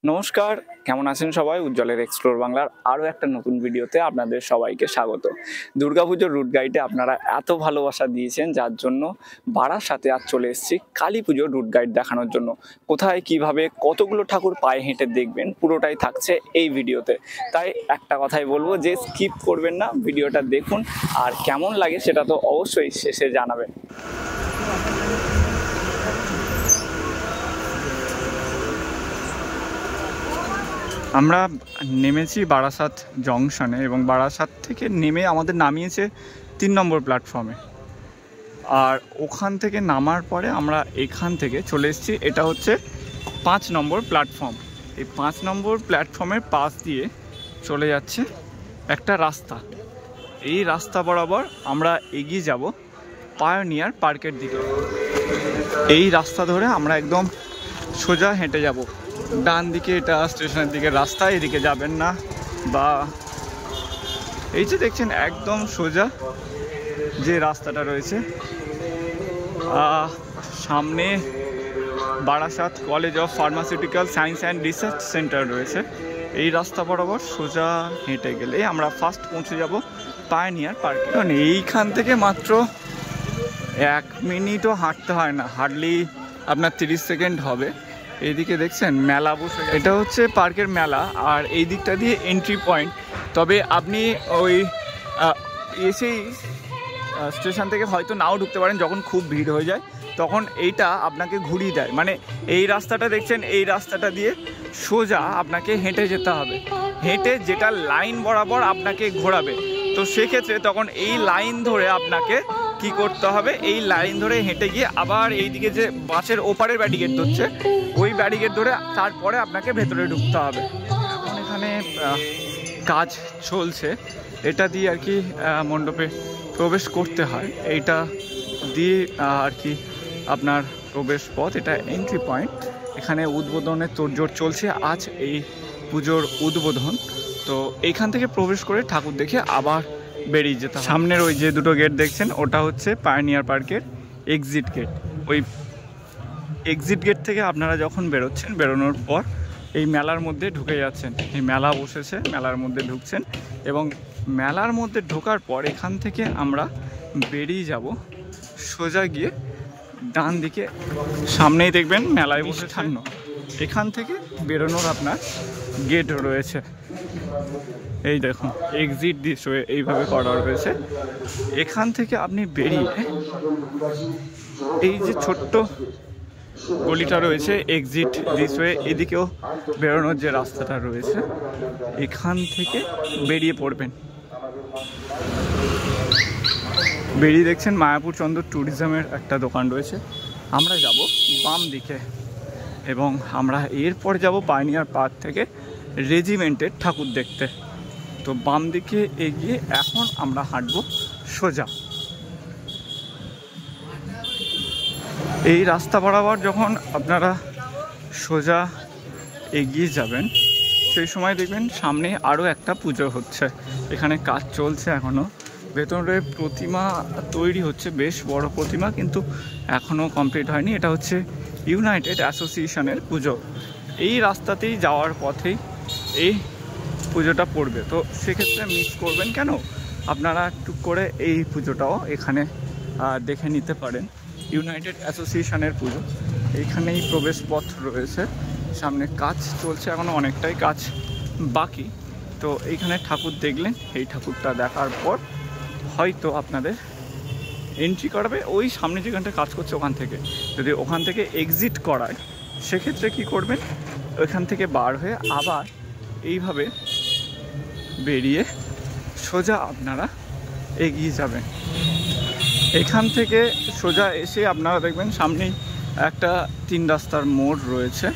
নমস্কার, কেমন আছেন সবাই? উজ্জ্বলের এক্সপ্লোর বাংলার আরও একটা নতুন ভিডিওতে আপনাদের সবাইকে স্বাগত। দুর্গাপুজোর রুট গাইডে আপনারা এত ভালোবাসা দিয়েছেন, যার জন্য বারাসাতে আজ চলে এসেছি কালী পুজোর রুট গাইড দেখানোর জন্য। কোথায় কিভাবে কতগুলো ঠাকুর পায়ে হেঁটে দেখবেন পুরোটাই থাকছে এই ভিডিওতে। তাই একটা কথাই বলবো যে স্কিপ করবেন না, ভিডিওটা দেখুন, আর কেমন লাগে সেটা তো অবশ্যই শেষে জানাবেন। আমরা নেমেছি বারাসাত জংশনে এবং বারাসাত থেকে নেমে আমাদের নামিয়েছে 3 নম্বর প্ল্যাটফর্মে। আর ওখান থেকে নামার পরে আমরা এখান থেকে চলে এসেছি, এটা হচ্ছে 5 নম্বর প্ল্যাটফর্ম। এই 5 নম্বর প্ল্যাটফর্মের পাশ দিয়ে চলে যাচ্ছে একটা রাস্তা। এই রাস্তা বরাবর আমরা এগিয়ে যাব পায়োনিয়ার পার্কের দিকে। এই রাস্তা ধরে আমরা একদম সোজা হেঁটে যাব। ডান দিকে এটা স্টেশনের দিকে রাস্তা, এদিকে যাবেন না। বা এই যে দেখছেন একদম সোজা যে রাস্তাটা রয়েছে, সামনে Barasat college of pharmaceutical science and research centre রয়েছে। এই রাস্তা বরাবর সোজা হেঁটে গেলে আমরা ফার্স্ট পৌঁছে যাব পায়োনিয়ার পার্কে। কারণ এইখান থেকে মাত্র 1 মিনিটও হাঁটতে হয় না, হার্ডলি আপনার 30 সেকেন্ড হবে। এইদিকে দেখছেন মেলা বসে, এটা হচ্ছে পার্কের মেলা, আর এই দিকটা দিয়ে এন্ট্রি পয়েন্ট। তবে আপনি ওই এসেই স্টেশন থেকে হয়তো নাও ঢুকতে পারেন, যখন খুব ভিড় হয়ে যায় তখন এইটা আপনাকে ঘুরিয়ে দেয়। মানে এই রাস্তাটা দেখছেন, এই রাস্তাটা দিয়ে সোজা আপনাকে হেঁটে যেতে হবে, হেঁটে যেটা লাইন বরাবর আপনাকে ঘোরাবে। তো সেক্ষেত্রে তখন এই লাইন ধরে আপনাকে কি করতে হবে, এই লাইন ধরে হেঁটে গিয়ে আবার এইদিকে যে বাসের ওপারের ব্যারিকেড ধরছে ওই ব্যারিকেড ধরে তারপরে আপনাকে ভেতরে ঢুকতে হবে। এখন এখানে কাজ চলছে, এটা দিয়ে আর কি মণ্ডপে প্রবেশ করতে হয়। এইটা দিয়ে আর কি আপনার প্রবেশ পথ, এটা এন্ট্রি পয়েন্ট। এখানে উদ্বোধনের তোড়জোড় চলছে, আজ এই পুজোর উদ্বোধন। তো এইখান থেকে প্রবেশ করে ঠাকুর দেখে আবার বেরিয়ে যেতে হবে। সামনের ওই যে দুটো গেট দেখছেন ওটা হচ্ছে পায়োনিয়ার পার্কের এক্সিট গেট। ওই এক্সিট গেট থেকে আপনারা যখন বেরোচ্ছেন, বেরোনোর পর এই মেলার মধ্যে ঢুকে যাচ্ছেন। এই মেলা বসেছে, মেলার মধ্যে ঢুকছেন এবং মেলার মধ্যে ঢোকার পর এখান থেকে আমরা বেরিয়ে যাব সোজা গিয়ে ডান দিকে। সামনেই দেখবেন মেলায় বসে ছান্ন, এখান থেকে বেরোনোর আপনার গেট রয়েছে। এই দেখুন এক্সিট দিস ওয়ে এইভাবে করা রয়েছে। এখান থেকে আপনি বেরিয়ে এই যে ছোট্ট গলিটা রয়েছে এক্সিট দিস ওয়ে, এদিকেও বেরোনোর যে রাস্তাটা রয়েছে এখান থেকে বেরিয়ে পড়বেন। বেরিয়ে দেখছেন মায়াপুর চন্দ্র ট্যুরিজমের একটা দোকান রয়েছে। আমরা যাব বাম দিকে এবং আমরা এরপর যাব পায়োনিয়ার পার্ক থেকে রেজিমেন্টের ঠাকুর দেখতে। তো বাম দিকে এগিয়ে এখন আমরা হাঁটবো সোজা। এই রাস্তা বরাবর যখন আপনারা সোজা এগিয়ে যাবেন, সেই সময় দেখবেন সামনে আরও একটা পুজো হচ্ছে। এখানে কাজ চলছে এখনও, ভেতরে প্রতিমা তৈরি হচ্ছে, বেশ বড় প্রতিমা, কিন্তু এখনও কমপ্লিট হয়নি। এটা হচ্ছে ইউনাইটেড অ্যাসোসিয়েশনের পুজো। এই রাস্তাতেই যাওয়ার পথেই এই পুজোটা পড়বে। তো সেক্ষেত্রে মিস করবেন কেন, আপনারা একটু করে এই পুজোটাও এখানে দেখে নিতে পারেন। ইউনাইটেড অ্যাসোসিয়েশনের পুজো, এইখানেই প্রবেশ পথ রয়েছে। সামনে কাজ চলছে, এখনও অনেকটাই কাজ বাকি। তো এইখানে ঠাকুর দেখলেন, এই ঠাকুরটা দেখার পর হয়তো আপনাদের এন্ট্রি করাবে ওই সামনে যেখানটা কাজ করছে ওখান থেকে। যদি ওখান থেকে এক্সিট করায় সেক্ষেত্রে কি করবেন, ওইখান থেকে বার হয়ে আবার এইভাবে বেরিয়ে সোজা আপনারা এগিয়ে যাবেন। এখান থেকে সোজা এসে আপনারা দেখবেন সামনেই একটা 3 রাস্তার মোড় রয়েছে।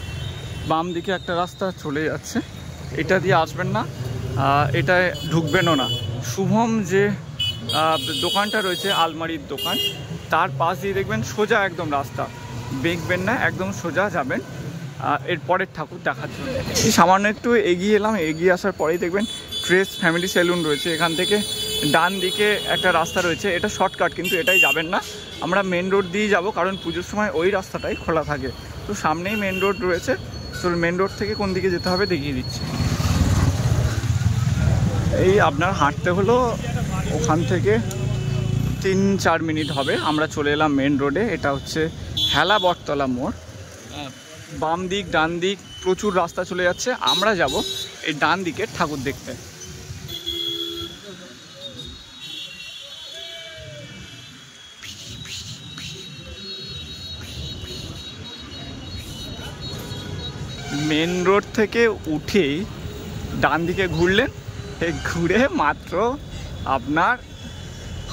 বাম দিকে একটা রাস্তা চলে যাচ্ছে, এটা দিয়ে আসবেন না, এটায় ঢুকবেনও না। শুভম যে দোকানটা রয়েছে আলমারির দোকান, তার পাশ দিয়ে দেখবেন সোজা একদম রাস্তা, বেঁকবেন না, একদম সোজা যাবেন এর পরের ঠাকুর দেখার জন্য। সামান্য একটু এগিয়ে এলাম, এগিয়ে আসার পরেই দেখবেন ট্রেস ফ্যামিলি সেলুন রয়েছে। এখান থেকে ডান দিকে একটা রাস্তা রয়েছে, এটা শর্টকাট, কিন্তু এটাই যাবেন না, আমরা মেন রোড দিয়ে যাব, কারণ পুজোর সময় ওই রাস্তাটাই খোলা থাকে। তো সামনেই মেন রোড রয়েছে, আসল মেন রোড থেকে কোন দিকে যেতে হবে দেখিয়ে দিচ্ছি। এই আপনার হাঁটতে হলো ওখান থেকে 3-4 মিনিট হবে। আমরা চলে এলাম মেন রোডে। এটা হচ্ছে হেলা বটতলা মোড়। বাম দিক ডান দিক প্রচুর রাস্তা চলে যাচ্ছে। আমরা যাব এই ডান দিকে ঠাকুর দেখতে। মেন রোড থেকে উঠেই ডান দিকে ঘুরলেন, ঘুরে মাত্র আপনার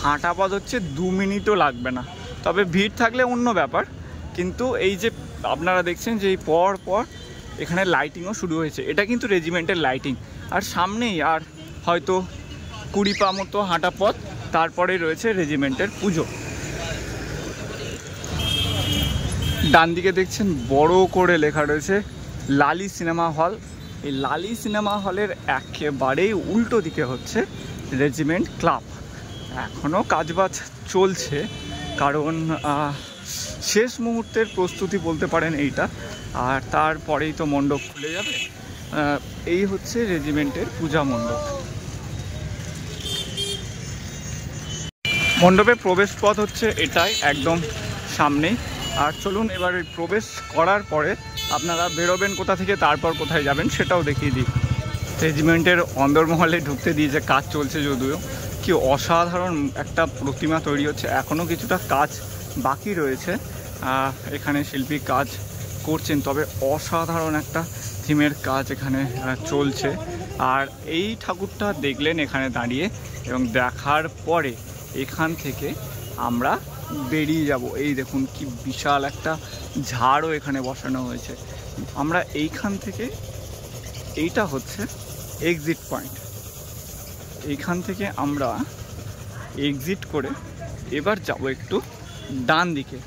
হাঁটা পথ হচ্ছে 2 মিনিটও লাগবে না। তবে ভিড় থাকলে অন্য ব্যাপার, কিন্তু এই যে আপনারা দেখছেন যে এই পর পর এখানে লাইটিংও শুরু হয়েছে, এটা কিন্তু রেজিমেন্টের লাইটিং। আর সামনেই আর হয়তো 20 পা মতো হাঁটা পথ, তারপরে রয়েছে রেজিমেন্টের পুজো। ডান দিকে দেখছেন বড় করে লেখা রয়েছে লালি সিনেমা হল। এই লালি সিনেমা হলের একেবারেই উল্টো দিকে হচ্ছে রেজিমেন্ট ক্লাব। এখনও কাজবাজ চলছে, কারণ শেষ মুহূর্তের প্রস্তুতি বলতে পারেন এইটা। আর তারপরেই তো মণ্ডপ খুলে যাবে। এই হচ্ছে রেজিমেন্টের পূজা মণ্ডপ। মণ্ডপের প্রবেশ পথ হচ্ছে এটাই, একদম সামনেই। আর চলুন এবার প্রবেশ করার পরে আপনারা বেরোবেন কোথা থেকে, তারপর কোথায় যাবেন সেটাও দেখিয়ে দিই। রেজিমেন্টের অন্দরমহলে ঢুকতে দিয়েছে, কাজ চলছে যদিও। কি অসাধারণ একটা প্রতিমা তৈরি হচ্ছে, এখনও কিছুটা কাজ বাকি রয়েছে। এখানে শিল্পী কাজ করছেন, তবে অসাধারণ একটা থিমের কাজ এখানে চলছে। আর এই ঠাকুরটা দেখলেন এখানে দাঁড়িয়ে, এবং দেখার পরে এখান থেকে আমরা বেরিয়ে যাব। এই দেখুন কি বিশাল একটা ঝাড়ও এখানে বসানো হয়েছে। আমরা এইখান থেকে, এইটা হচ্ছে এক্সিট পয়েন্ট, এইখান থেকে আমরা এক্সিট করে এবার যাব একটু ডান দিকে।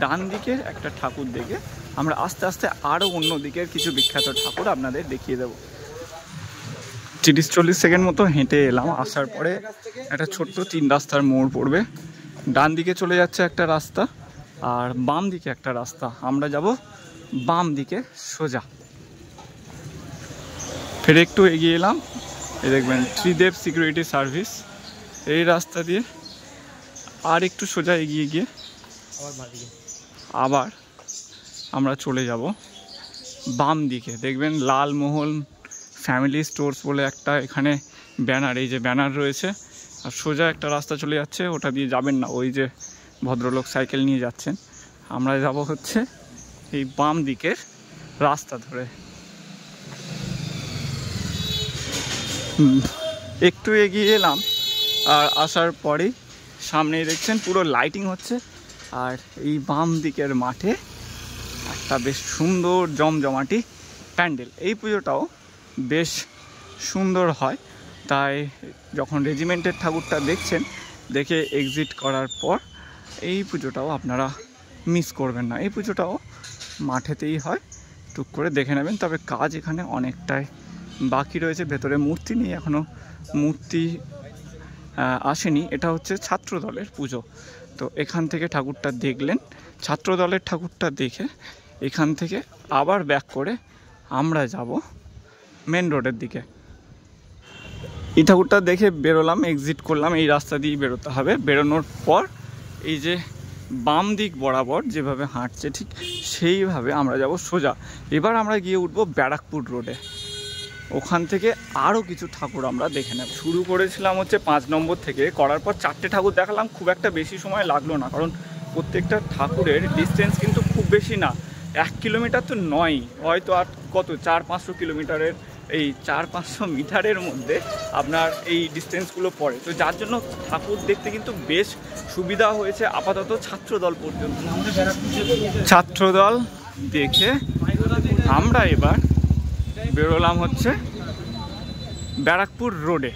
ডান দিকের একটা ঠাকুর দেখে আমরা আস্তে আস্তে আরও অন্য দিকের কিছু বিখ্যাত ঠাকুর আপনাদের দেখিয়ে দেবো। 30-40 সেকেন্ড মতো হেঁটে এলাম। আসার পরে একটা ছোট্ট 3 রাস্তার মোড় পড়বে। ডান দিকে চলে যাচ্ছে একটা রাস্তা, আর বাম দিকে একটা রাস্তা। আমরা যাব বাম দিকে সোজা। ফের একটু এগিয়ে এলাম, এই দেখবেন ত্রিদেব সিকিউরিটি সার্ভিস। এই রাস্তা দিয়ে আর একটু সোজা এগিয়ে গিয়ে আবার আমরা চলে যাব বাম দিকে। দেখবেন লালমোহন ফ্যামিলি স্টোর্স বলে একটা এখানে ব্যানার, এই যে ব্যানার রয়েছে। আর সোজা একটা রাস্তা চলে যাচ্ছে, ওটা দিয়ে যাবেন না, ওই যে ভদ্রলোক সাইকেল নিয়ে যাচ্ছেন। আমরা যাব হচ্ছে এই বাম দিকের রাস্তা ধরে। একটু এগিয়ে এলাম, আর আসার পরেই সামনেই দেখছেন পুরো লাইটিং হচ্ছে। আর এই বাম দিকের মাঠে একটা বেশ সুন্দর জমজমাটি প্যান্ডেল। এই পুজোটাও বেশ সুন্দর হয়, তাই যখন রেজিমেন্টের ঠাকুরটা দেখছেন, দেখে এক্সিট করার পর এই পুজোটাও আপনারা মিস করবেন না। এই পুজোটাও মাঠেতেই হয়, টুক করে দেখে নেবেন। তবে কাজ এখানে অনেকটাই বাকি রয়েছে। ভেতরে মূর্তি নেই, এখনও মূর্তি আসেনি। এটা হচ্ছে ছাত্র দলের পুজো। তো এখান থেকে ঠাকুরটা দেখলেন, ছাত্র দলের ঠাকুরটা দেখে এখান থেকে আবার ব্যাক করে আমরা যাব মেন রোডের দিকে। এই ঠাকুরটা দেখে বেরোলাম, এক্সিট করলাম। এই রাস্তা দিয়ে বেরোতে হবে। বেরোনোর পর এই যে বাম দিক বরাবর যেভাবে হাঁটছে ঠিক সেইভাবে আমরা যাব সোজা। এবার আমরা গিয়ে উঠবো ব্যারাকপুর রোডে। ওখান থেকে আরও কিছু ঠাকুর আমরা দেখে নেব। শুরু করেছিলাম হচ্ছে 5 নম্বর থেকে, করার পর 4টে ঠাকুর দেখালাম। খুব একটা বেশি সময় লাগলো না, কারণ প্রত্যেকটা ঠাকুরের ডিস্টেন্স কিন্তু খুব বেশি না, 1 কিলোমিটার তো নয়, হয়তো আর কত 400-500 কিলোমিটারের, এই 400-500 মিটারের মধ্যে আপনার এই ডিস্টেন্সগুলো পড়ে। তো যার জন্য ঠাকুর দেখতে কিন্তু বেশ সুবিধা হয়েছে আপাতত ছাত্রদল পর্যন্ত। ছাত্রদল দেখে আমরা এবার বেরোলাম হচ্ছে ব্যারাকপুর রোডে।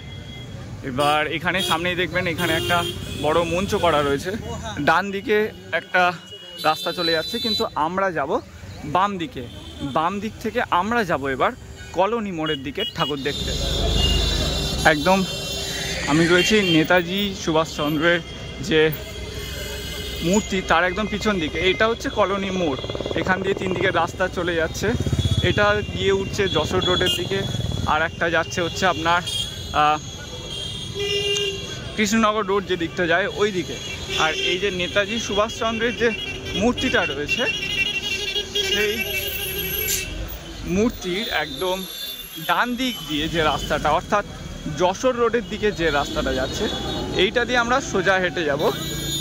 এবার এখানে সামনেই দেখবেন এখানে একটা বড় মঞ্চ করা রয়েছে। ডান দিকে একটা রাস্তা চলে যাচ্ছে, কিন্তু আমরা যাব বাম দিকে। বাম দিক থেকে আমরা যাব এবার কলোনি মোড়ের দিকে ঠাকুর দেখতে। একদম আমি রয়েছি নেতাজি সুভাষচন্দ্রের যে মূর্তি, তার একদম পিছন দিকে। এটা হচ্ছে কলোনি মোড়। এখান দিয়ে 3 দিকে রাস্তা চলে যাচ্ছে। এটা গিয়ে উঠছে যশোর রোডের দিকে, আর একটা যাচ্ছে হচ্ছে আপনার কৃষ্ণনগর রোড যে দিকটা যায় ওই দিকে। আর এই যে নেতাজি সুভাষচন্দ্রের যে মূর্তিটা রয়েছে সেই মূর্তির একদম ডান দিক দিয়ে যে রাস্তাটা, অর্থাৎ যশোর রোডের দিকে যে রাস্তাটা যাচ্ছে, এইটা দিয়ে আমরা সোজা হেঁটে যাব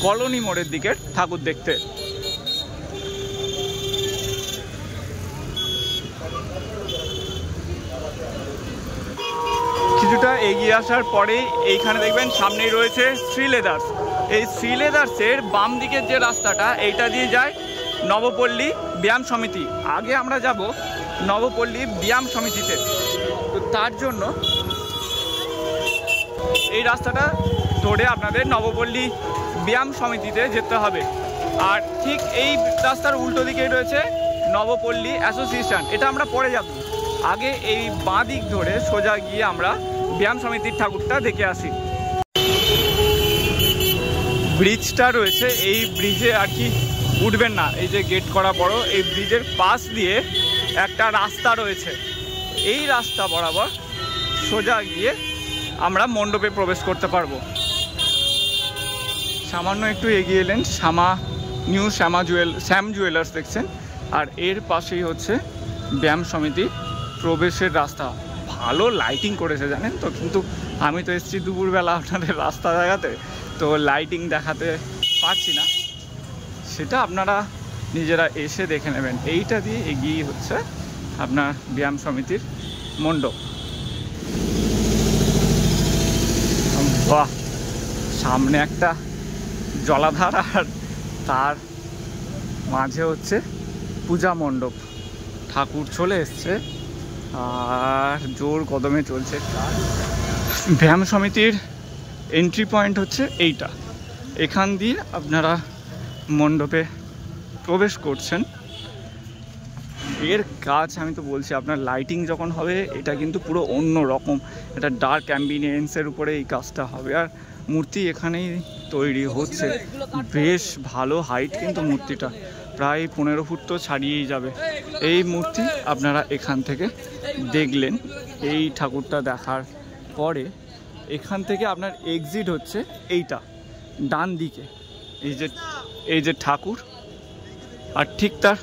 কলোনি মোড়ের দিকের ঠাকুর দেখতে। কিছুটা এগিয়ে আসার পরেই এইখানে দেখবেন সামনেই রয়েছে শ্রীলেদার্স। এই শ্রীলেদার্সের বাম দিকের যে রাস্তাটা, এইটা দিয়ে যায় নবপল্লী ব্যায়াম সমিতি। আগে আমরা যাব নবপল্লী ব্যায়াম সমিতিতে, তো তার জন্য এই রাস্তাটা ধরে আপনাদের নবপল্লী ব্যায়াম সমিতিতে যেতে হবে। আর ঠিক এই রাস্তার উল্টো দিকেই রয়েছে নবপল্লী অ্যাসোসিয়েশন, এটা আমরা পরে যাব। আগে এই বাঁ দিক ধরে সোজা গিয়ে আমরা ব্যায়াম সমিতির ঠাকুরটা দেখে আসি। ব্রিজটা রয়েছে, এই ব্রিজে আর কি উঠবেন না, এই যে গেট করা বড়, এই ব্রিজের পাশ দিয়ে একটা রাস্তা রয়েছে। এই রাস্তা বরাবর সোজা গিয়ে আমরা মণ্ডপে প্রবেশ করতে পারবো। সামান্য একটু এগিয়ে এলেন নিউ শ্যাম জুয়েলার্স দেখছেন, আর এর পাশেই হচ্ছে ব্যায়াম সমিতি প্রবেশের রাস্তা। ভালো লাইটিং করেছে জানেন তো, কিন্তু আমি তো এসেছি দুপুরবেলা আপনাদের রাস্তা দেখাতে, তো লাইটিং দেখাতে পারছি না, সেটা আপনারা নিজেরা এসে দেখে নেবেন। এইটা দিয়ে এগিয়ে হচ্ছে আপনার ব্যায়াম সমিতির মণ্ডপ। বাহ, সামনে একটা জলাধার আর তার মাঝে হচ্ছে পূজা মণ্ডপ, ঠাকুর চলে এসছে আর জোর কদমে চলছে। ব্যায়াম সমিতির এন্ট্রি পয়েন্ট হচ্ছে এইটা, এখান দিয়ে আপনারা মণ্ডপে প্রবেশ করছেন। এর কাজ আমি তো বলছি, আপনার লাইটিং যখন হবে এটা কিন্তু পুরো অন্য রকম, এটা ডার্ক অ্যাম্বিয়েন্সের উপরে এই কাজটা হবে। আর মূর্তি এখানেই তৈরি হচ্ছে, বেশ ভালো হাইট কিন্তু মূর্তিটা, প্রায় 15 ফুট তো ছাড়িয়েই যাবে। এই মূর্তি আপনারা এখান থেকে দেখলেন। এই ঠাকুরটা দেখার পরে এখান থেকে আপনার এক্সিট হচ্ছে এইটা ডান দিকে, এই যে ঠাকুর, আর ঠিক তার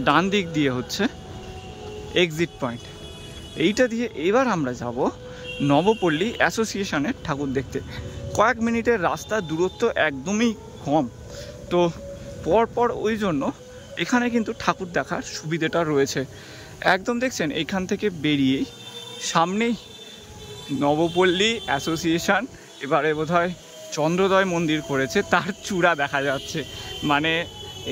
ডান দিক দিয়ে হচ্ছে এক্সিট পয়েন্ট। এইটা দিয়ে এবার আমরা যাব নবপল্লী অ্যাসোসিয়েশনের ঠাকুর দেখতে। কয়েক মিনিটের রাস্তা, দূরত্ব একদমই কম, তো পরপর ওই জন্য এখানে কিন্তু ঠাকুর দেখার সুবিধাটা রয়েছে। একদম দেখছেন এইখান থেকে বেরিয়েই সামনেই নবপল্লী অ্যাসোসিয়েশন, এবারে বোধহয় চন্দ্রোদয় মন্দির করেছে, তার চূড়া দেখা যাচ্ছে। মানে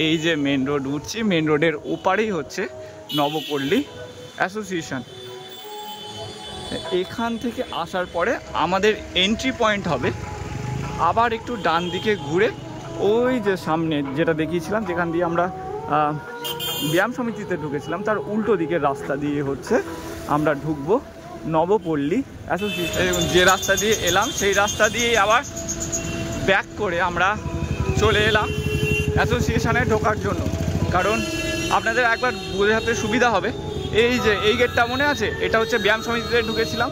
এই যে মেন রোড উঠছি, মেন রোডের ওপারেই হচ্ছে নবপল্লী অ্যাসোসিয়েশন। এখান থেকে আসার পরে আমাদের এন্ট্রি পয়েন্ট হবে আবার একটু ডান দিকে ঘুরে ওই যে সামনে যেটা দেখিয়েছিলাম, যেখান দিয়ে আমরা ব্যায়াম সমিতিতে ঢুকেছিলাম, তার উল্টো দিকের রাস্তা দিয়ে হচ্ছে আমরা ঢুকবো নবপল্লী অ্যাসোসিয়েশন। যে রাস্তা দিয়ে এলাম সেই রাস্তা দিয়েই আবার ব্যাক করে আমরা চলে এলাম অ্যাসোসিয়েশনে ঢোকার জন্য। কারণ আপনাদের একবার বোঝাতে সুবিধা হবে, এই যে এই গেটটা মনে আছে, এটা হচ্ছে ব্যায়াম সমিতিতে ঢুকেছিলাম,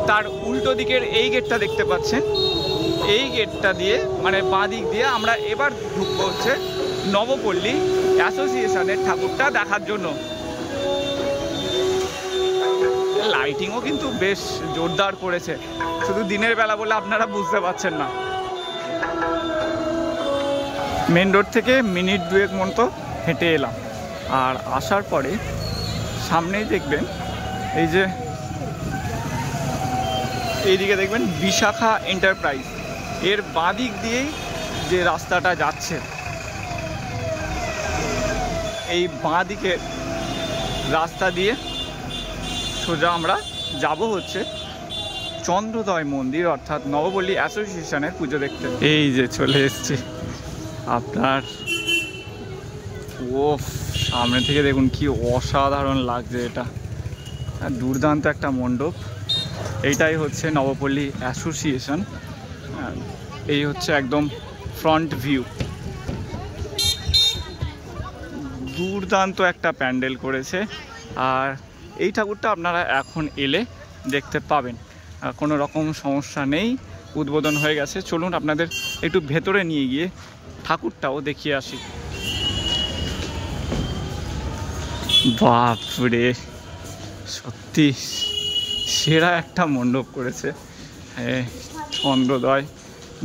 তার উল্টো দিকের এই গেটটা দেখতে পাচ্ছেন, এই গেটটা দিয়ে মানে বাঁ দিক দিয়ে আমরা এবার ঢুকবো হচ্ছে নবপল্লী অ্যাসোসিয়েশনের ঠাকুরটা দেখার জন্য। লাইটিংও কিন্তু বেশ জোরদার করেছে, শুধু দিনের বেলা বলে আপনারা বুঝতে পারছেন না। মেন রোড থেকে মিনিট 2 মতো হেঁটে এলাম, আর আসার পরে সামনেই দেখবেন এই যে এইদিকে দেখবেন বিশাখা এন্টারপ্রাইজ, এর বাঁ দিক দিয়েই যে রাস্তাটা যাচ্ছে, এই বাঁ দিকের রাস্তা দিয়ে সোজা আমরা যাব হচ্ছে চন্দ্রোদয় মন্দির, অর্থাৎ নবপল্লী অ্যাসোসিয়েশনের পুজো দেখতে। এই যে চলে এসছি আপনার, ও সামনে থেকে দেখুন কি অসাধারণ লাগছে, এটা দুর্দান্ত একটা মণ্ডপ। এইটাই হচ্ছে নবপল্লী অ্যাসোসিয়েশন, এই হচ্ছে একদম ফ্রন্ট ভিউ। দুর্দান্ত একটা প্যান্ডেল করেছে, আর এই ঠাকুরটা আপনারা এখন এলে দেখতে পাবেন, কোনো রকম সমস্যা নেই, উদ্বোধন হয়ে গেছে। চলুন আপনাদের একটু ভেতরে নিয়ে গিয়ে ঠাকুরটাও দেখিয়ে আসি। বাপরে, সত্যি সেরা একটা মণ্ডপ করেছে চন্দ্রোদয়।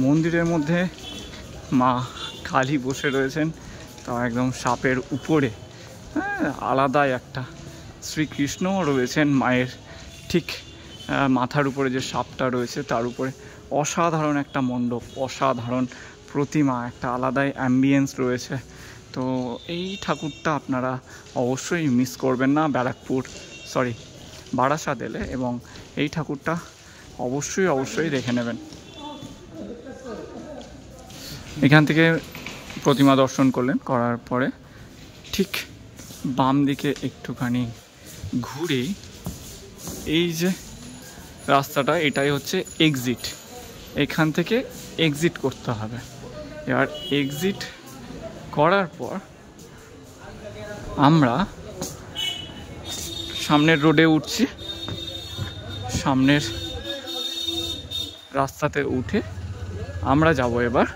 মন্দিরের মধ্যে মা কালী বসে রয়েছেন, তা একদম সাপের উপরে, আলাদাই একটা। শ্রীকৃষ্ণও রয়েছেন মায়ের ঠিক মাথার উপরে যে সাপটা রয়েছে তার উপরে। অসাধারণ একটা মণ্ডপ, অসাধারণ প্রতিমা, একটা আলাদাই অ্যাম্বিয়েন্স রয়েছে। তো এই ঠাকুরটা আপনারা অবশ্যই মিস করবেন না বারাসাত এলে, এবং এই ঠাকুরটা অবশ্যই দেখে নেবেন। এখান থেকে প্রতিমা দর্শন করার পরে ঠিক বাম দিকে একটুখানি ঘুরে এই যে রাস্তাটা, এটাই হচ্ছে এক্সিট। এখান থেকে এক্সিট করতে হবে। এবার এক্সিট করার পর আমরা সামনের রোডে উঠছি। সামনের রাস্তাতে উঠে আমরা যাব এবার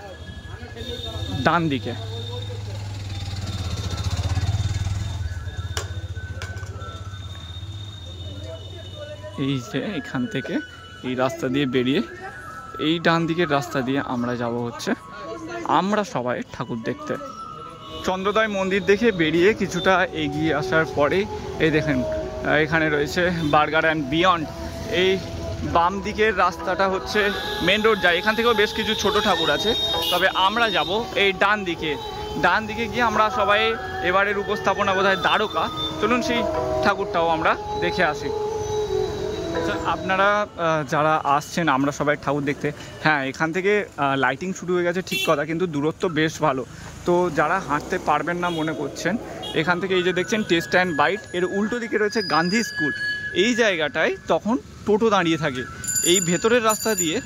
ডান দিকে। এই যে এখান থেকে এই রাস্তা দিয়ে বেরিয়ে এই ডান দিকের রাস্তা দিয়ে আমরা যাব হচ্ছে আমরা সবাই ঠাকুর দেখতে। চন্দ্রোদয় মন্দির দেখে বেরিয়ে কিছুটা এগিয়ে আসার পরে এই দেখেন এখানে রয়েছে বার্গার অ্যান্ড বিয়ন্ড। এই বাম দিকের রাস্তাটা হচ্ছে মেন রোড যায়, এখান থেকেও বেশ কিছু ছোট ঠাকুর আছে, তবে আমরা যাব এই ডান দিকে গিয়ে আমরা সবাই এবারের উপস্থাপনা বোধহয় দ্বারকা। চলুন সেই ঠাকুরটাও আমরা দেখে আসি। আপনারা যারা আসছেন আমরা সবাই ঠাকুর দেখতে, হ্যাঁ এখান থেকে লাইটিং শুরু হয়ে গেছে ঠিক কথা, কিন্তু দূরত্ব বেশ ভালো। তো যারা হাঁটতে পারবেন না মনে করছেন, এখান থেকে এই যে দেখছেন টেস্ট অ্যান্ড বাইট, এর উল্টো দিকে রয়েছে গান্ধী স্কুল। এই জায়গাটায় তখন টোটো দাঁড়িয়ে থাকে। এই ভেতরের রাস্তা দিয়ে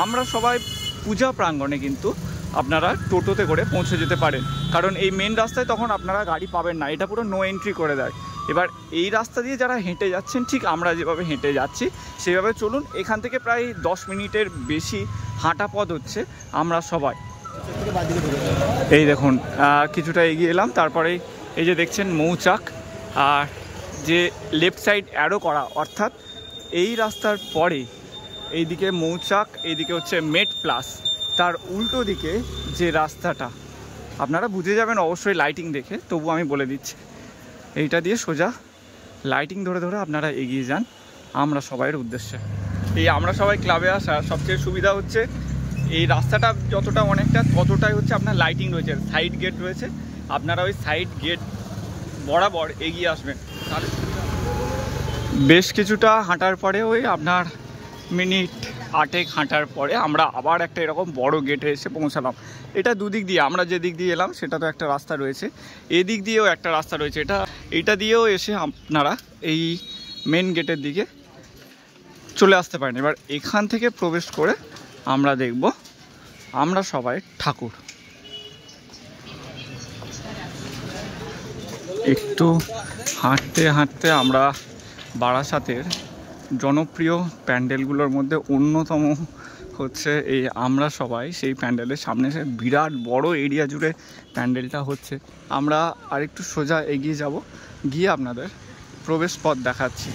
আমরা সবাই পূজা প্রাঙ্গণে কিন্তু আপনারা টোটোতে করে পৌঁছে যেতে পারেন, কারণ এই মেন রাস্তায় তখন আপনারা গাড়ি পাবেন না, এটা পুরো নো এন্ট্রি করে দেয়। এবার এই রাস্তা দিয়ে যারা হেঁটে যাচ্ছেন, ঠিক আমরা যেভাবে হেঁটে যাচ্ছি সেভাবে চলুন। এখান থেকে প্রায় 10 মিনিটের বেশি হাঁটা পথ হচ্ছে। আমরা সবাই এই দেখুন কিছুটা এগিয়ে এলাম, তারপরে এই যে দেখছেন মৌচাক, আর যে লেফট সাইড অ্যারো করা, অর্থাৎ এই রাস্তার পরে এইদিকে মৌচাক, এইদিকে হচ্ছে মেট প্লাস, তার উল্টো দিকে যে রাস্তাটা আপনারা বুঝে যাবেন অবশ্যই লাইটিং দেখে, তবু আমি বলে দিচ্ছি। এইটা দিয়ে সোজা লাইটিং ধরে আপনারা এগিয়ে যান আমরা সবাইয়ের উদ্দেশ্যে। এই আমরা সবাই ক্লাবে আসা সবচেয়ে সুবিধা হচ্ছে এই রাস্তাটা যতটা অনেকটা ততটাই হচ্ছে আপনার লাইটিং রয়েছে, সাইড গেট রয়েছে, আপনারা ওই সাইড গেট বরাবর এগিয়ে আসবেন। বেশ কিছুটা হাঁটার পরে ওই আপনার মিনিট 8 হাঁটার পরে আমরা আবার একটা এরকম বড় গেটে এসে পৌঁছালাম। এটা দুদিক দিয়ে, আমরা যে দিক দিয়ে এলাম সেটা তো একটা রাস্তা রয়েছে, এদিক দিয়েও একটা রাস্তা রয়েছে, এটা দিয়েও এসে আপনারা এই মেন গেটের দিকে চলে আসতে পারেন। এবার এখান থেকে প্রবেশ করে আমরা দেখব আমরা সবাই ঠাকুর। একটু হাঁটতে আমরা বারাসাতের জনপ্রিয় প্যান্ডেলগুলোর মধ্যে অন্যতম হচ্ছে এই আমরা সবাই, সেই প্যান্ডেলের সামনে এসে বিরাট বড় এরিয়া জুড়ে প্যান্ডেলটা হচ্ছে। আমরা আরেকটু সোজা এগিয়ে যাব, গিয়ে আপনাদের প্রবেশ পথ দেখাচ্ছি।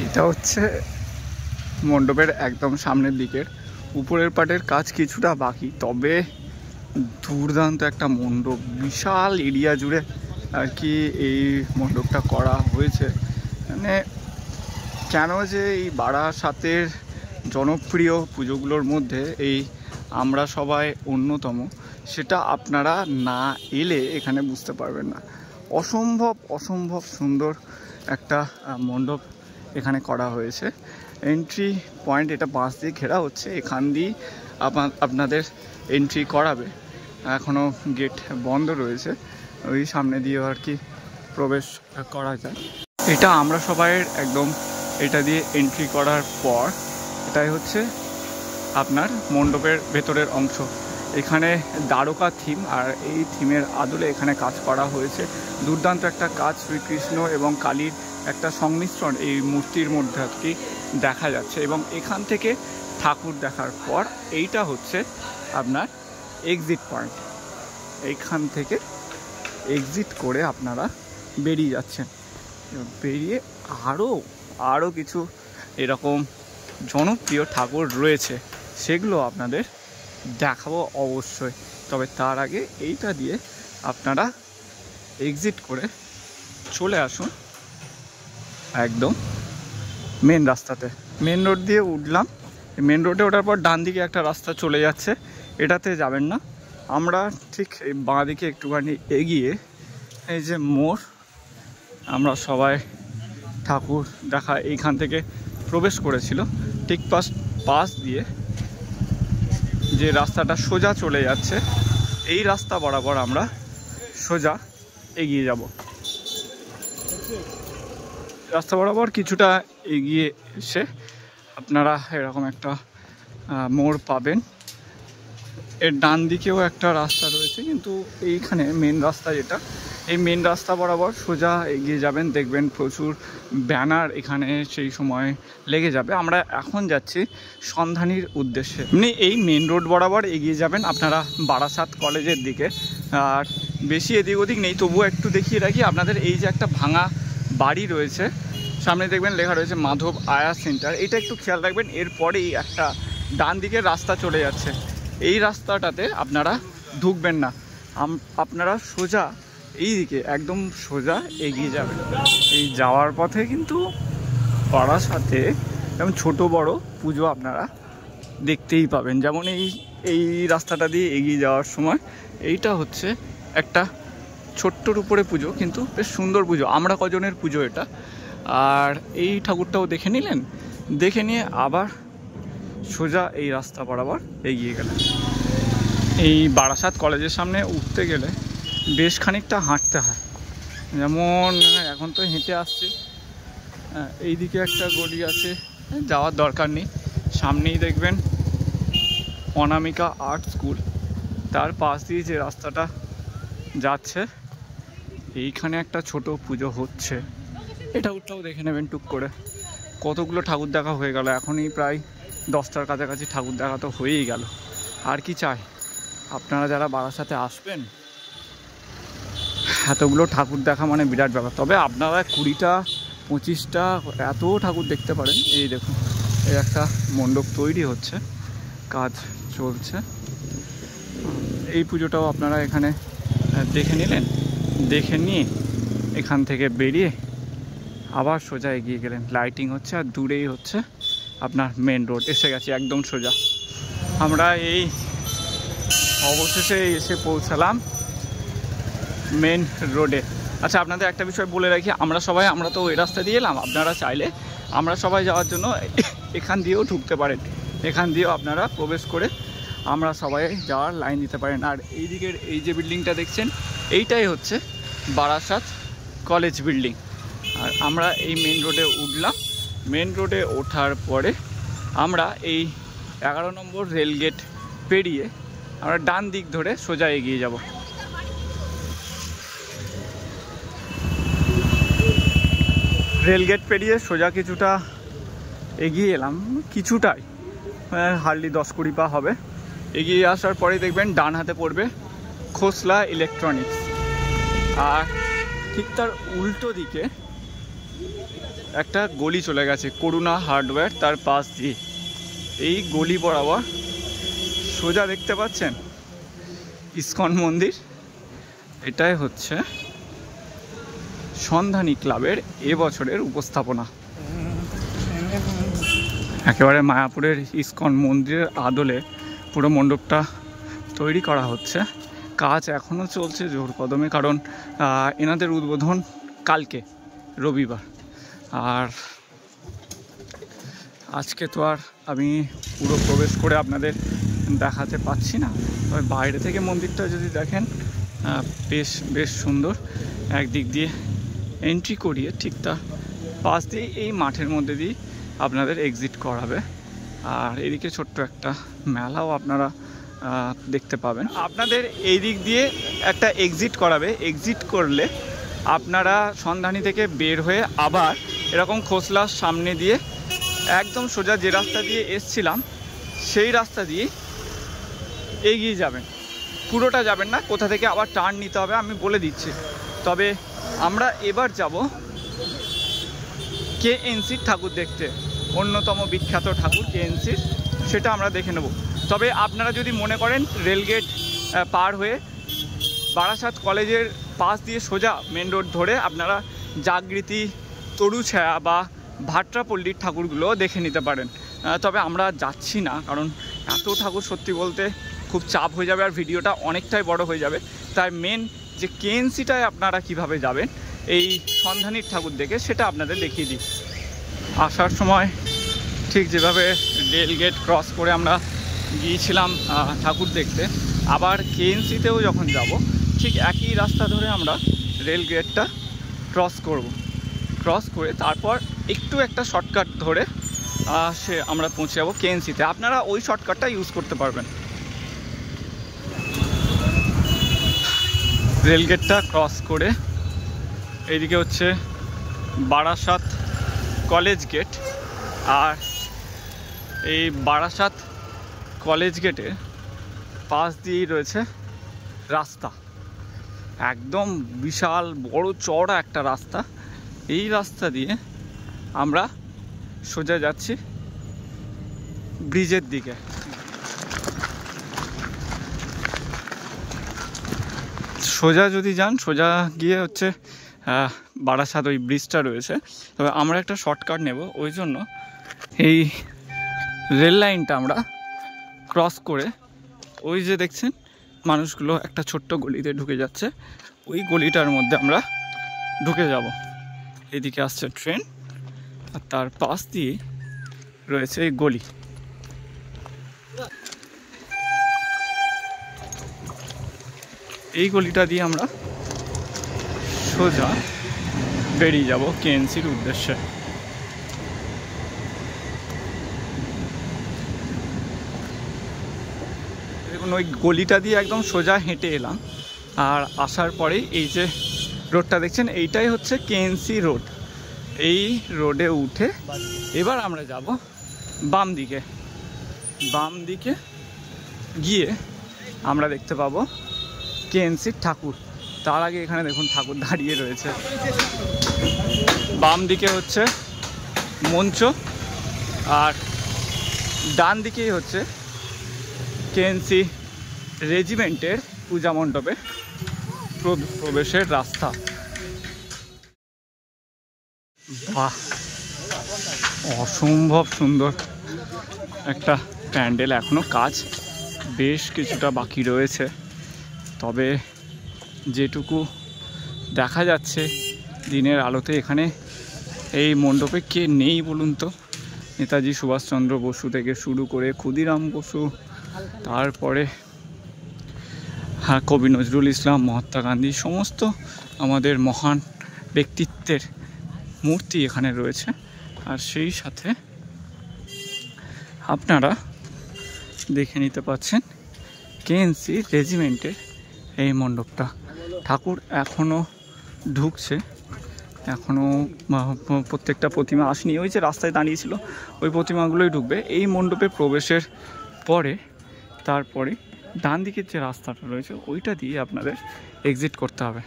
এটা হচ্ছে মণ্ডপের একদম সামনের দিকের, উপরের পাটের কাজ কিছুটা বাকি, তবে দুর্দান্ত একটা মণ্ডপ, বিশাল এরিয়া জুড়ে আর কি এই মণ্ডপটা করা হয়েছে। মানে কেন যে এই বারাসাতের জনপ্রিয় পুজোগুলোর মধ্যে এই আমরা সবাই অন্যতম, সেটা আপনারা না এলে এখানে বুঝতে পারবেন না। অসম্ভব সুন্দর একটা মণ্ডপ এখানে করা হয়েছে। এন্ট্রি পয়েন্ট এটা বাঁশ দিয়ে ঘেরা হচ্ছে, এখান দিয়েই আপনাদের এন্ট্রি করাবে। এখনও গেট বন্ধ রয়েছে, ওই সামনে দিয়ে আর কি প্রবেশ করা যায়। এটা আমরা সবাইয়ের একদম এটা দিয়ে এন্ট্রি করার পর এটাই হচ্ছে আপনার মণ্ডপের ভেতরের অংশ। এখানে দ্বারকা থিম, আর এই থিমের আদলে এখানে কাজ করা হয়েছে। দুর্দান্ত একটা কাজ, শ্রীকৃষ্ণ এবং কালীর একটা সংমিশ্রণ এই মূর্তির মধ্যে আর কি দেখা যাচ্ছে। এবং এখান থেকে ঠাকুর দেখার পর এইটা হচ্ছে আপনার এক্সিট পয়েন্ট। এইখান থেকে এক্সিট করে আপনারা বেরিয়ে যাচ্ছেন। বেরিয়ে আরও কিছু এরকম জনপ্রিয় ঠাকুর রয়েছে, সেগুলো আপনাদের দেখাবো অবশ্যই। তবে তার আগে এইটা দিয়ে আপনারা এক্সিট করে চলে আসুন একদম মেন রাস্তাতে। মেন রোড দিয়ে উঠলাম, মেন রোডে ওঠার পর ডান দিকে একটা রাস্তা চলে যাচ্ছে, এটাতে যাবেন না। আমরা ঠিক এই বাঁ দিকে একটুখানি এগিয়ে এই যে মোড়, আমরা সবাই ঠাকুর দেখা এইখান থেকে প্রবেশ করেছিল। ঠিক পাশ দিয়ে যে রাস্তাটা সোজা চলে যাচ্ছে, এই রাস্তা বরাবর আমরা সোজা এগিয়ে যাব। রাস্তা বরাবর কিছুটা এগিয়ে এসে আপনারা এরকম একটা মোড় পাবেন। এর ডান দিকেও একটা রাস্তা রয়েছে, কিন্তু এইখানে মেন রাস্তা যেটা, এই মেন রাস্তা বরাবর সোজা এগিয়ে যাবেন, দেখবেন প্রচুর ব্যানার এখানে সেই সময় লেগে যাবে। আমরা এখন যাচ্ছি সন্ধানীর উদ্দেশ্যে। এমনি এই মেন রোড বরাবর এগিয়ে যাবেন আপনারা বারাসাত কলেজের দিকে, আর বেশি এদিক ওদিক নেই। তবুও একটু দেখিয়ে রাখি আপনাদের, এই যে একটা ভাঙা বাড়ি রয়েছে, সামনে দেখবেন লেখা রয়েছে মাধব আয়া সেন্টার, এটা একটু খেয়াল রাখবেন। এরপরেই একটা ডান দিকের রাস্তা চলে যাচ্ছে, এই রাস্তাটাতে আপনারা ঢুকবেন না, আপনারা সোজা এই দিকে একদম সোজা এগিয়ে যাবেন। এই যাওয়ার পথে কিন্তু বারাসাতে যেমন ছোট বড় পুজো আপনারা দেখতেই পাবেন। যেমন এই রাস্তাটা দিয়ে এগিয়ে যাওয়ার সময় এইটা হচ্ছে একটা ছোট্টর উপরে পুজো, কিন্তু বেশ সুন্দর পুজো, আমরা কজনের পুজো এটা। আর এই ঠাকুরটাও দেখে নিলেন, দেখে নিয়ে আবার সোজা এই রাস্তা বরাবর এগিয়ে গেলেন। এই বারাসাত কলেজের সামনে উঠতে গেলে বেশ খানিকটা হাঁটতে হয়, যেমন এখন তো হেঁটে আসছি। এই দিকে একটা গলি আছে, যাওয়ার দরকার নেই, সামনেই দেখবেন অনামিকা আর্ট স্কুল, তার পাশ দিয়ে যে রাস্তাটা যাচ্ছে এইখানে একটা ছোট পুজো হচ্ছে, এই ঠাকুরটাও দেখে নেবেন টুক করে। কতগুলো ঠাকুর দেখা হয়ে গেল, এখনই প্রায় 10টার কাছাকাছি ঠাকুর দেখা তো হয়েই গেল। আর কি চাই, আপনারা যারা বারাসাতে আসবেন এতগুলো ঠাকুর দেখা মানে বিরাট ব্যাপার। তবে আপনারা 20টা 25টা এত ঠাকুর দেখতে পারেন। এই দেখুন, এই একটা মণ্ডপ তৈরি হচ্ছে, কাজ চলছে। এই পুজোটাও আপনারা এখানে দেখে নিলেন, দেখে নিয়ে এখান থেকে বেরিয়ে আবার সোজা এগিয়ে গেলেন। লাইটিং হচ্ছে আর দূরেই হচ্ছে আপনার মেন রোড, এসে গেছি একদম সোজা। আমরা এই অবশেষে এসে পৌঁছালাম মেন রোডে। আচ্ছা, আপনাদের একটা বিষয় বলে রাখি, আমরা তো ওই রাস্তা দিয়ে এলাম, আপনারা চাইলে আমরা সবাই যাওয়ার জন্য এখান দিয়েও ঢুকতে পারেন, এখান দিয়েও আপনারা প্রবেশ করে আমরা সবাই যাওয়ার লাইন দিতে পারেন। আর এই দিকের এই যে বিল্ডিংটা দেখছেন, এইটাই হচ্ছে বারাসাত কলেজ বিল্ডিং। আর আমরা এই মেন রোডে উঠলাম, মেন রোডে ওঠার পরে আমরা এই 11 নম্বর রেলগেট পেরিয়ে আমরা ডান দিক ধরে সোজা এগিয়ে যাব। রেলগেট পেরিয়ে সোজা কিছুটা এগিয়ে এলাম, কিছুটাই হার্ডলি 10-20 পা হবে। এগিয়ে আসার পরে দেখবেন ডান হাতে পড়বে খোসলা ইলেকট্রনিক্স, আর ঠিক তার উল্টো দিকে একটা গলি চলে গেছে করুণা হার্ডওয়্যার, তার পাশ দিয়ে এই গলি বরাবর সোজা দেখতে পাচ্ছেন ইসকন মন্দির। এটাই হচ্ছে সন্ধানী ক্লাবের এবছরের উপস্থাপনা। একেবারে মায়াপুরের ইসকন মন্দিরের আদলে পুরো মণ্ডপটা তৈরি করা হচ্ছে, কাজ এখনও চলছে জোর কদমে, কারণ এনাদের উদ্বোধন কালকে রবিবার। আর আজকে তো আর আমি পুরো প্রবেশ করে আপনাদের দেখাতে পাচ্ছি না, তবে বাইরে থেকে মন্দিরটা যদি দেখেন বেশ সুন্দর। একদিক দিয়ে এন্ট্রি করিয়ে ঠিক তার পাশ দিয়ে এই মাঠের মধ্যে দিয়ে আপনাদের এক্সিট করাবে। আর এদিকে ছোট্ট একটা মেলাও আপনারা দেখতে পাবেন। আপনাদের এই দিক দিয়ে একটা এক্সিট করাবে, এক্সিট করলে আপনারা সন্ধানী থেকে বের হয়ে আবার এরকম খোসলার সামনে দিয়ে একদম সোজা যে রাস্তা দিয়ে এসছিলাম সেই রাস্তা দিয়ে এগিয়ে যাবেন। পুরোটা যাবেন না, কোথা থেকে আবার টার্ন নিতে হবে আমি বলে দিচ্ছি। তবে আমরা এবার যাব কেএনসির ঠাকুর দেখতে, অন্যতম বিখ্যাত ঠাকুর কেএনসির, সেটা আমরা দেখে নেব। তবে আপনারা যদি মনে করেন রেলগেট পার হয়ে বারাসাত কলেজের পাশ দিয়ে সোজা মেন রোড ধরে আপনারা জাগৃতি, তরুছায়া বা ভাট্রাপল্লীর ঠাকুরগুলো দেখে নিতে পারেন। তবে আমরা যাচ্ছি না, কারণ এত ঠাকুর সত্যি বলতে খুব চাপ হয়ে যাবে আর ভিডিওটা অনেকটাই বড় হয়ে যাবে। তাই মেন যে কেএনসিটায় আপনারা কিভাবে যাবেন এই সন্ধানীর ঠাকুর দেখে সেটা আপনাদের দেখিয়ে দিই। আসার সময় ঠিক যেভাবে রেলগেট ক্রস করে আমরা গিয়েছিলাম ঠাকুর দেখতে, আবার কেএনসিতেও যখন যাব ঠিক একই রাস্তা ধরে আমরা রেল গেটটা ক্রস করব। ক্রস করে তারপর একটু একটা শর্টকাট ধরে আমরা পৌঁছে যাবো কেএনসিতে। আপনারা ওই শর্টকাটটা ইউজ করতে পারবেন। রেলগেটটা ক্রস করে এইদিকে হচ্ছে বারাসাত কলেজ গেট, আর এই বারাসাত কলেজ গেটের পাশ দিয়েই রয়েছে রাস্তা, একদম বিশাল বড় চওড়া একটা রাস্তা। এই রাস্তা দিয়ে আমরা সোজা যাচ্ছি ব্রিজের দিকে। সোজা যদি যান, সোজা গিয়ে হচ্ছে বারাসাত ওই ব্রিজটা রয়েছে। তবে আমরা একটা শর্টকাট নেব, ওই জন্য এই রেল লাইনটা আমরা ক্রস করে ওই যে দেখছেন মানুষগুলো একটা ছোট্ট গলিতে ঢুকে যাচ্ছে, ওই গলিটার মধ্যে আমরা ঢুকে যাব। এদিকে আসছে ট্রেন আর তার পাশ দিয়ে রয়েছে এই গলি। এই গলিটা দিয়ে আমরা সোজা বেরিয়ে যাব কেএনসির উদ্দেশ্যে। দেখুন ওই গলিটা দিয়ে একদম সোজা হেঁটে এলাম, আর আসার পরেই এই যে রোডটা দেখছেন এইটাই হচ্ছে কেএনসি রোড। এই রোডে উঠে এবার আমরা যাব বাম দিকে। বাম দিকে গিয়ে আমরা দেখতে পাবো কেএনসির ঠাকুর। তার আগে এখানে দেখুন ঠাকুর দাঁড়িয়ে রয়েছে। বাম দিকে হচ্ছে মঞ্চ, আর ডান দিকেই হচ্ছে কেএনসি রেজিমেন্টের পূজা মণ্ডপে প্রবেশের রাস্তা। বাহ, অসম্ভব সুন্দর একটা প্যান্ডেল। এখনো কাজ বেশ কিছুটা বাকি রয়েছে, তবে যেটুকু দেখা যাচ্ছে দিনের আলোতে এখানে এই মণ্ডপে কে নেই বলুন তো? নেতাজি সুভাষচন্দ্র বসু থেকে শুরু করে ক্ষুদিরাম বসু, তারপরে কবি নজরুল ইসলাম, মহাত্মা গান্ধী, সমস্ত আমাদের মহান ব্যক্তিত্বের মূর্তি এখানে রয়েছে। আর সেই সাথে আপনারা দেখে নিতে পাচ্ছেন কেএনসি রেজিমেন্টের এই মণ্ডপটা। ঠাকুর এখনও ঢুকছে, এখনও প্রত্যেকটা প্রতিমা আসেনি। ওই যে রাস্তায় দাঁড়িয়েছিল ওই প্রতিমাগুলোই ঢুকবে এই মণ্ডপে প্রবেশের পরে। তারপরে ডান দিকের যে রাস্তাটা রয়েছে ওইটা দিয়ে আপনাদের এক্সিট করতে হবে।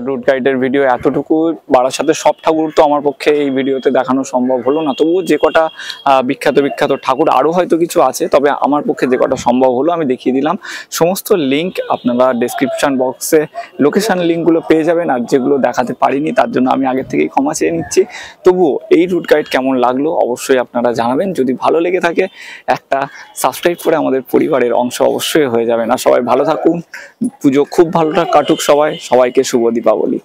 রুট গাইডের ভিডিও এতটুকু। বারাসাতে সব ঠাকুর তো আমার পক্ষে এই ভিডিওতে দেখানো সম্ভব হলো না, তবুও যে কটা বিখ্যাত ঠাকুর আরও হয়তো কিছু আছে, তবে আমার পক্ষে যে কটা সম্ভব হলো আমি দেখিয়ে দিলাম। সমস্ত লিঙ্ক আপনারা ডেসক্রিপশন বক্সে লোকেশান লিঙ্কগুলো পেয়ে যাবেন। আর যেগুলো দেখাতে পারিনি তার জন্য আমি আগের থেকেই ক্ষমা চেয়ে নিচ্ছি। তবুও এই রুট গাইড কেমন লাগলো অবশ্যই আপনারা জানাবেন। যদি ভালো লেগে থাকে একটা সাবস্ক্রাইব করে আমাদের পরিবারের অংশ অবশ্যই হয়ে যাবেন। আর সবাই ভালো থাকুন, পুজো খুব ভালো কাটুক, সবাইকে শুভ দীপাবলি।